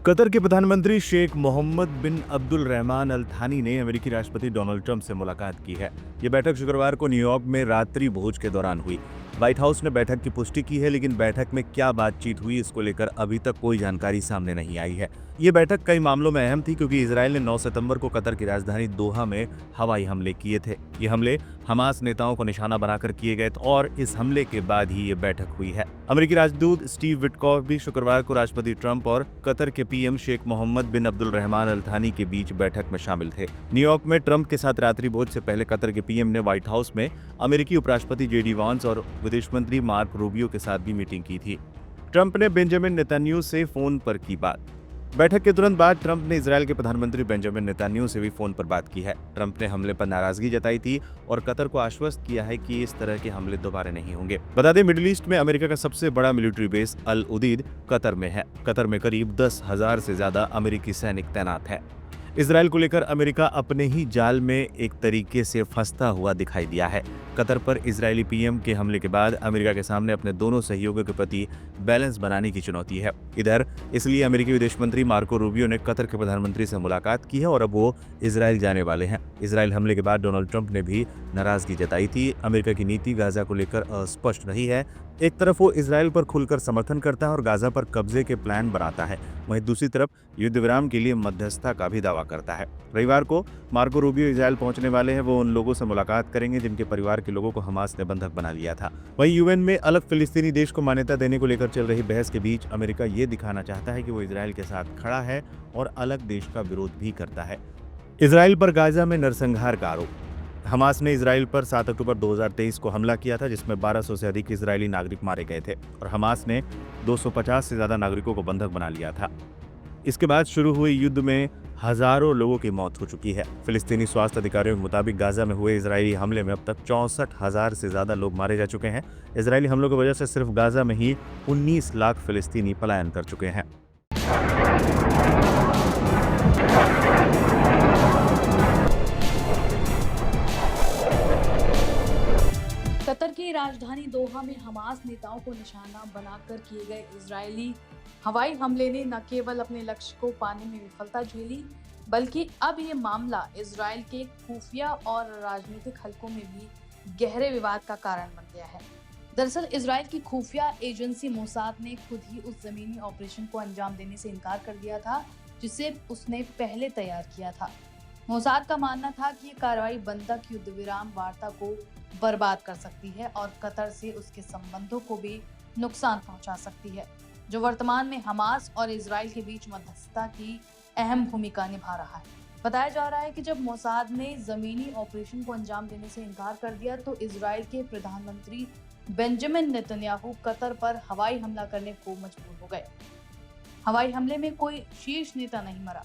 Qatar के प्रधानमंत्री शेख मोहम्मद बिन अब्दुल रहमान अल थानी ने अमेरिकी राष्ट्रपति डोनाल्ड ट्रंप से मुलाकात की है। ये बैठक शुक्रवार को न्यूयॉर्क में रात्रि भोज के दौरान हुई। व्हाइट हाउस ने बैठक की पुष्टि की है, लेकिन बैठक में क्या बातचीत हुई इसको लेकर अभी तक कोई जानकारी सामने नहीं आई है। ये बैठक कई मामलों में अहम थी क्योंकि इजरायल ने 9 सितंबर को कतर की राजधानी दोहा में हवाई हमले किए थे। ये हमले हमास नेताओं को निशाना बनाकर किए गए और इस हमले के बाद ही ये बैठक हुई है। अमेरिकी राजदूत स्टीव विटकॉफ भी शुक्रवार को राष्ट्रपति ट्रंप और कतर के पीएम शेख मोहम्मद बिन अब्दुल रहमान अल थानी के बीच बैठक में शामिल थे। न्यूयॉर्क में ट्रंप के साथ रात्रि भोज से पहले कतर के पीएम ने व्हाइट हाउस में अमेरिकी उपराष्ट्रपति जेडी वांस और विदेश मंत्री मार्क रूबियो के साथ भी मीटिंग की थी। ट्रंप ने बेंजामिन नेतन्याहू से फोन पर की बात। बैठक के तुरंत बाद ट्रंप ने इजरायल के प्रधानमंत्री बेंजामिन नेतन्याहू से भी फोन पर बात की है। ट्रंप ने हमले पर नाराजगी जताई थी और कतर को आश्वस्त किया है कि इस तरह के हमले दोबारा नहीं होंगे। बता दें, मिडिल ईस्ट में अमेरिका का सबसे बड़ा मिलिट्री बेस अल उदीद कतर में है। कतर में करीब 10,000 से ज्यादा अमेरिकी सैनिक तैनात है। इजरायल को लेकर अमेरिका अपने ही जाल में एक तरीके से फंसता हुआ दिखाई दिया है। कतर पर इजरायली पीएम के हमले के बाद अमेरिका के सामने अपने दोनों सहयोगियों के प्रति बैलेंस बनाने की चुनौती है। इधर इसलिए अमेरिकी विदेश मंत्री मार्को रूबियो ने कतर के प्रधानमंत्री से मुलाकात की है और अब वो इजरायल जाने वाले हैं। इजरायल हमले के बाद डोनाल्ड ट्रंप ने भी नाराजगी जताई थी। अमेरिका की नीति गाजा को लेकर अस्पष्ट रही है। एक तरफ वो इजरायल पर खुलकर समर्थन करता है और गाजा पर कब्जे के प्लान बनाता है, वहीं दूसरी तरफ युद्ध विराम के लिए मध्यस्थता का भी दावा करता है। रविवार को मार्को रूबियो इजरायल पहुंचने वाले हैं। वो उन लोगों से मुलाकात करेंगे जिनके परिवार के लोगों को हमास ने बंधक बना लिया था। वहीं यूएन में अलग फिलिस्तीनी देश को मान्यता देने को लेकर चल रही बहस के बीच अमेरिका ये दिखाना चाहता है कि वो इजरायल के साथ खड़ा है और अलग देश का विरोध भी करता है। इजरायल पर गाजा में नरसंहार का आरोप। हमास ने इजरायल पर 7 अक्टूबर 2023 को हमला किया था, जिसमें 1200 से अधिक इजरायली नागरिक मारे गए थे और हमास ने 250 से ज्यादा नागरिकों को बंधक बना लिया था। इसके बाद शुरू हुए युद्ध में हजारों लोगों की मौत हो चुकी है। फिलिस्तीनी स्वास्थ्य अधिकारियों के मुताबिक गाजा में हुए इजरायली हमले में अब तक 64,000 से ज्यादा लोग मारे जा चुके हैं। इजरायली हमलों की वजह से सिर्फ गाजा में ही 19 लाख फिलिस्तीनी पलायन कर चुके हैं। कतर की राजधानी दोहा में हमास नेताओं को निशाना बनाकर किए गए इजरायली हवाई हमले ने न केवल अपने लक्ष्य को पाने में विफलता झेली, बल्कि अब ये मामला इजरायल के खुफिया और राजनीतिक हलकों में भी गहरे विवाद का कारण बन गया है। दरअसल इजरायल की खुफिया एजेंसी मोसाद ने खुद ही उस जमीनी ऑपरेशन को अंजाम देने से इनकार कर दिया था जिसे उसने पहले तैयार किया था। मोसाद का मानना था कि ये कार्रवाई बंधक युद्ध विराम वार्ता को बर्बाद कर सकती है और कतर से उसके संबंधों को भी नुकसान पहुंचा सकती है, जो वर्तमान में हमास और इजरायल के बीच मध्यस्थता की अहम भूमिका निभा रहा है। बताया जा रहा है कि जब मोसाद ने जमीनी ऑपरेशन को अंजाम देने से इनकार कर दिया तो इजरायल के प्रधानमंत्री बेंजामिन नेतन्याहू कतर पर हवाई हमला करने को मजबूर हो गए। हवाई हमले में कोई शीर्ष नेता नहीं मरा।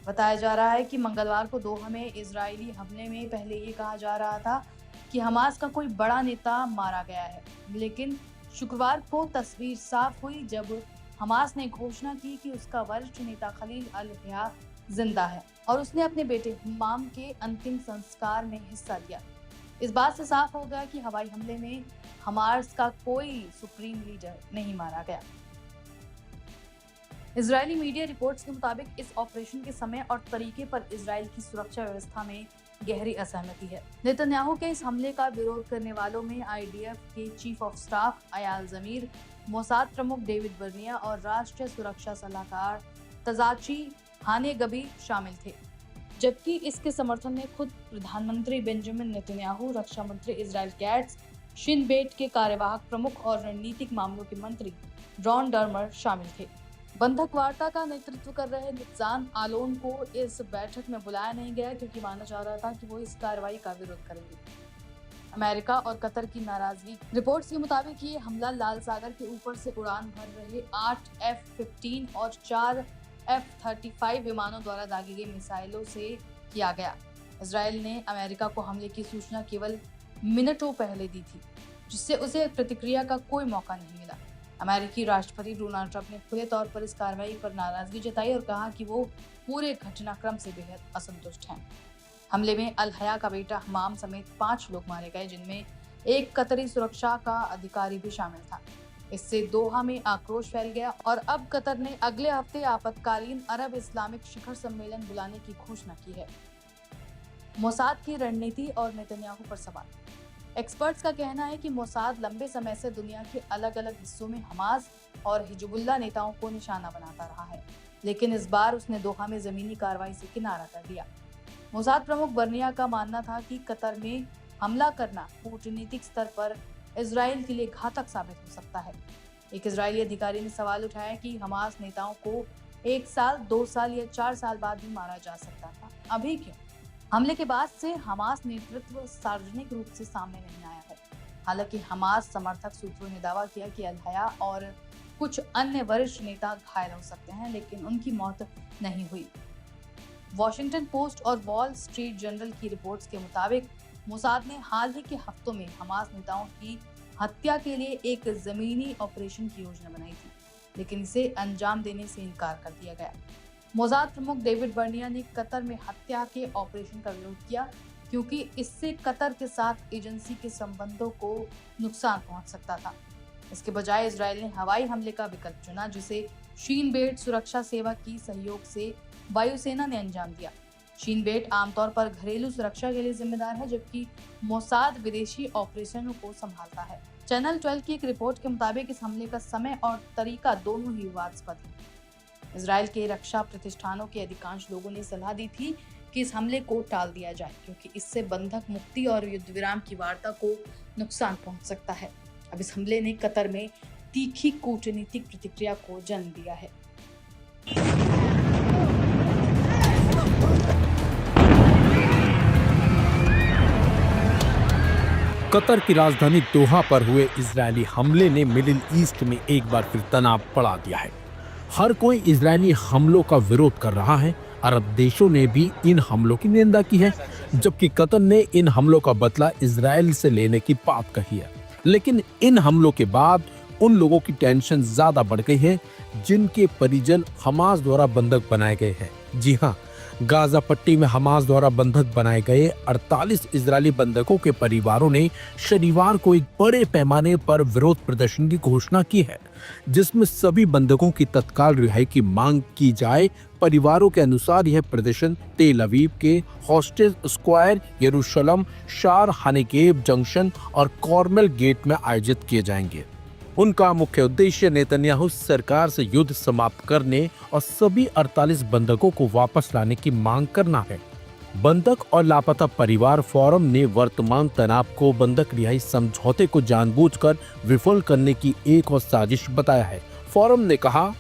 बताया जा रहा है कि मंगलवार को दोहा में इजरायली हमले में पहले ये कहा जा रहा था कि हमास का कोई बड़ा नेता मारा गया है, लेकिन शुक्रवार को तस्वीर साफ हुई जब हमास ने घोषणा की कि उसका वरिष्ठ नेता खलील अल हया जिंदा है और उसने अपने बेटे हम्माम के अंतिम संस्कार में हिस्सा लिया। इस बात से साफ हो गया कि हवाई हमले में हमास का कोई सुप्रीम लीडर नहीं मारा गया। इजरायली मीडिया रिपोर्ट्स के मुताबिक इस ऑपरेशन के समय और तरीके पर इजरायल की सुरक्षा व्यवस्था में गहरी असहमति है। नेतन्याहू के इस हमले का विरोध करने वालों में आईडीएफ के chief of staff Eyal Zamir, Mossad प्रमुख डेविड बर्निया और राष्ट्रीय सुरक्षा सलाहकार तजाची हानेगबी शामिल थे, जबकि इसके समर्थन में खुद प्रधानमंत्री बेंजामिन नेतन्याहू, रक्षा मंत्री इजराइल कैट्स, शिन बेट के कार्यवाहक प्रमुख और रणनीतिक मामलों के मंत्री रॉन डर्मर शामिल थे। बंधक वार्ता का नेतृत्व कर रहे नित्जान आलोन को इस बैठक में बुलाया नहीं गया क्योंकि माना जा रहा था कि वो इस कार्रवाई का विरोध करेंगे। अमेरिका और कतर की नाराजगी। रिपोर्ट्स के मुताबिक ये हमला लाल सागर के ऊपर से उड़ान भर रहे 8 F-15 और 4 F-35 विमानों द्वारा दागी गई मिसाइलों से किया गया। इजरायल ने अमेरिका को हमले की सूचना केवल मिनटों पहले दी थी, जिससे उसे प्रतिक्रिया का कोई मौका नहीं मिला। अमेरिकी राष्ट्रपति डोनाल्ड ट्रंप ने खुले तौर पर इस कार्रवाई पर नाराजगी जताई और कहा कि वो पूरे घटनाक्रम से बेहद असंतुष्ट हैं। हमले में अल हया का बेटा हमाम समेत 5 लोग मारे गए, जिनमें एक कतरी सुरक्षा का अधिकारी भी शामिल था। इससे दोहा में आक्रोश फैल गया और अब कतर ने अगले हफ्ते आपातकालीन अरब इस्लामिक शिखर सम्मेलन बुलाने की घोषणा की है। मोसाद की रणनीति और नेतन्याहू पर सवाल। एक्सपर्ट्स का कहना है कि मोसाद लंबे समय से दुनिया के अलग अलग हिस्सों में हमास और हिजबुल्लाह नेताओं को निशाना बनाता रहा है, लेकिन इस बार उसने दोहा में जमीनी कार्रवाई से किनारा कर दिया। मोसाद प्रमुख बर्निया का मानना था कि कतर में हमला करना कूटनीतिक स्तर पर इजराइल के लिए घातक साबित हो सकता है। एक इजरायली अधिकारी ने सवाल उठाया कि हमास नेताओं को 1 साल, 2 साल या 4 साल बाद भी मारा जा सकता था, अभी क्यों? हमले के बाद से हमास नेतृत्व सार्वजनिक रूप से सामने नहीं आया है। हालांकि हमास समर्थक सूत्रों ने दावा किया कि अल-हया और कुछ अन्य वरिष्ठ नेता घायल हो सकते हैं, लेकिन उनकी मौत नहीं हुई। वॉशिंगटन पोस्ट और वॉल स्ट्रीट जर्नल की रिपोर्ट्स के मुताबिक मोसाद ने हाल ही के हफ्तों में हमास नेताओं की हत्या के लिए एक जमीनी ऑपरेशन की योजना बनाई थी, लेकिन इसे अंजाम देने से इनकार कर दिया गया। मोसाद प्रमुख डेविड बर्निया ने कतर में हत्या के ऑपरेशन का विरोध किया क्योंकि इससे कतर के साथ एजेंसी के संबंधों को नुकसान पहुंच सकता था। इसके बजाय इजराइल ने हवाई हमले का विकल्प चुना, जिसे शीन बेट सुरक्षा सेवा की सहयोग से वायुसेना ने अंजाम दिया। शीन बेट आमतौर पर घरेलू सुरक्षा के लिए जिम्मेदार है, जबकि मोसाद विदेशी ऑपरेशनों को संभालता है। चैनल 12 की एक रिपोर्ट के मुताबिक इस हमले का समय और तरीका दोनों ही विवादास्पद है। इजराइल के रक्षा प्रतिष्ठानों के अधिकांश लोगों ने सलाह दी थी कि इस हमले को टाल दिया जाए, क्योंकि इससे बंधक मुक्ति और युद्ध विराम की वार्ता को नुकसान पहुंच सकता है। अब इस हमले ने कतर में तीखी कूटनीतिक प्रतिक्रिया को जन्म दिया है। कतर की राजधानी दोहा पर हुए इजरायली हमले ने मिडिल ईस्ट में एक बार फिर तनाव बढ़ा दिया है। हर कोई इजरायली हमलों का विरोध कर रहा है। अरब देशों ने भी इन हमलों की निंदा की है, जबकि कतर ने इन हमलों का बदला इजरायल से लेने की बात कही है। लेकिन इन हमलों के बाद उन लोगों की टेंशन ज्यादा बढ़ गई है जिनके परिजन हमास द्वारा बंधक बनाए गए हैं। जी हाँ, गाजा पट्टी में हमास द्वारा बंधक बनाए गए 48 इजरायली बंधकों के परिवारों ने शनिवार को एक बड़े पैमाने पर विरोध प्रदर्शन की घोषणा की है, जिसमें सभी बंधकों की तत्काल रिहाई की मांग की जाए। परिवारों के अनुसार यह प्रदर्शन तेल अवीव के हॉस्टेज स्क्वायर, यरूशलम, शार हानेकेब जंक्शन और कॉर्मेल गेट में आयोजित किए जाएंगे। उनका मुख्य उद्देश्य नेतन्याहू सरकार से युद्ध समाप्त करने और सभी 48 बंधकों को वापस लाने की मांग करना है। बंधक और लापता परिवार फोरम ने वर्तमान तनाव को बंधक रिहाई समझौते को जानबूझकर विफल करने की एक और साजिश बताया है। फोरम ने कहा,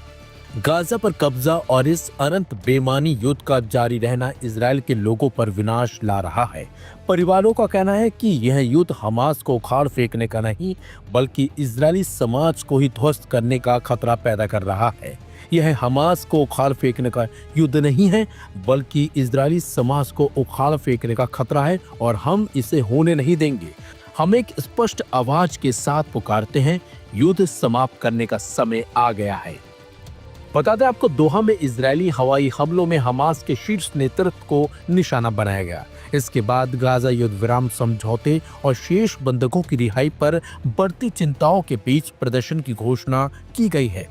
गाजा पर कब्जा और इस अनंत बेमानी युद्ध का जारी रहना इजराइल के लोगों पर विनाश ला रहा है। परिवारों का कहना है कि यह युद्ध हमास को उखाड़ फेंकने का नहीं, बल्कि इजरायली समाज को ही ध्वस्त करने का खतरा पैदा कर रहा है। यह हमास को उखाड़ फेंकने का युद्ध नहीं है, बल्कि इजरायली समाज को उखाड़ फेंकने का खतरा है और हम इसे होने नहीं देंगे। हम एक स्पष्ट आवाज के साथ पुकारते हैं, युद्ध समाप्त करने का समय आ गया है। बता दें आपको, दोहा में इजरायली हवाई हमलों में हमास के शीर्ष नेतृत्व को निशाना बनाया गया। इसके बाद गाजा युद्ध विराम समझौते और शेष बंधकों की रिहाई पर बढ़ती चिंताओं के बीच प्रदर्शन की घोषणा की गई है।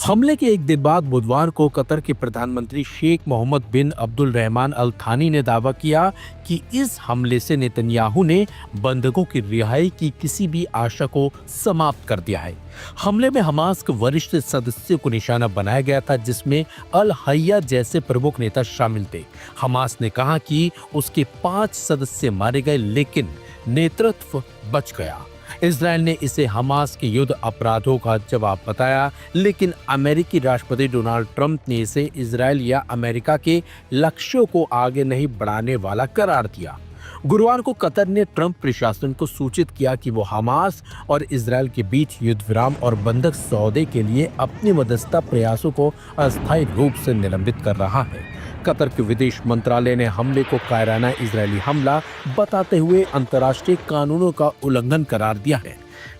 हमले के एक दिन बाद बुधवार को कतर के प्रधानमंत्री शेख मोहम्मद बिन अब्दुल रहमान अल थानी ने दावा किया कि इस हमले से नेतन्याहू ने बंधकों की रिहाई की किसी भी आशा को समाप्त कर दिया है। हमले में हमास के वरिष्ठ सदस्यों को निशाना बनाया गया था, जिसमें अल-हया जैसे प्रमुख नेता शामिल थे। हमास ने कहा कि उसके 5 सदस्य मारे गए, लेकिन नेतृत्व बच गया। इजराइल ने इसे हमास के युद्ध अपराधों का जवाब बताया, लेकिन अमेरिकी राष्ट्रपति डोनाल्ड ट्रंप ने इसे इजराइल या अमेरिका के लक्ष्यों को आगे नहीं बढ़ाने वाला करार दिया। गुरुवार को कतर ने ट्रंप प्रशासन को सूचित किया कि वो हमास और इजराइल के बीच युद्ध विराम और बंधक सौदे के लिए अपनी मध्यस्थता प्रयासों को अस्थायी रूप से निलंबित कर रहा है। कतर के विदेश मंत्रालय ने हमले को कायराना इजरायली हमला बताते हुए अंतर्राष्ट्रीय कानूनों का उल्लंघन करार दिया है,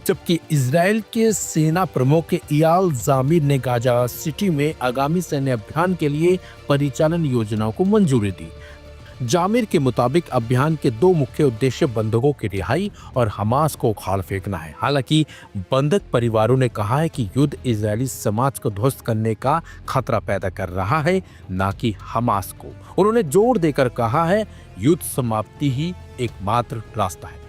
जबकि इजराइल के सेना प्रमुख इयाल जामिर ने गाजा सिटी में आगामी सैन्य अभियान के लिए परिचालन योजनाओं को मंजूरी दी। जामिर के मुताबिक अभियान के दो मुख्य उद्देश्य बंधकों की रिहाई और हमास को उखाड़ फेंकना है। हालांकि बंधक परिवारों ने कहा है कि युद्ध इजरायली समाज को ध्वस्त करने का खतरा पैदा कर रहा है, न कि हमास को। उन्होंने जोर देकर कहा है, युद्ध समाप्ति ही एकमात्र रास्ता है।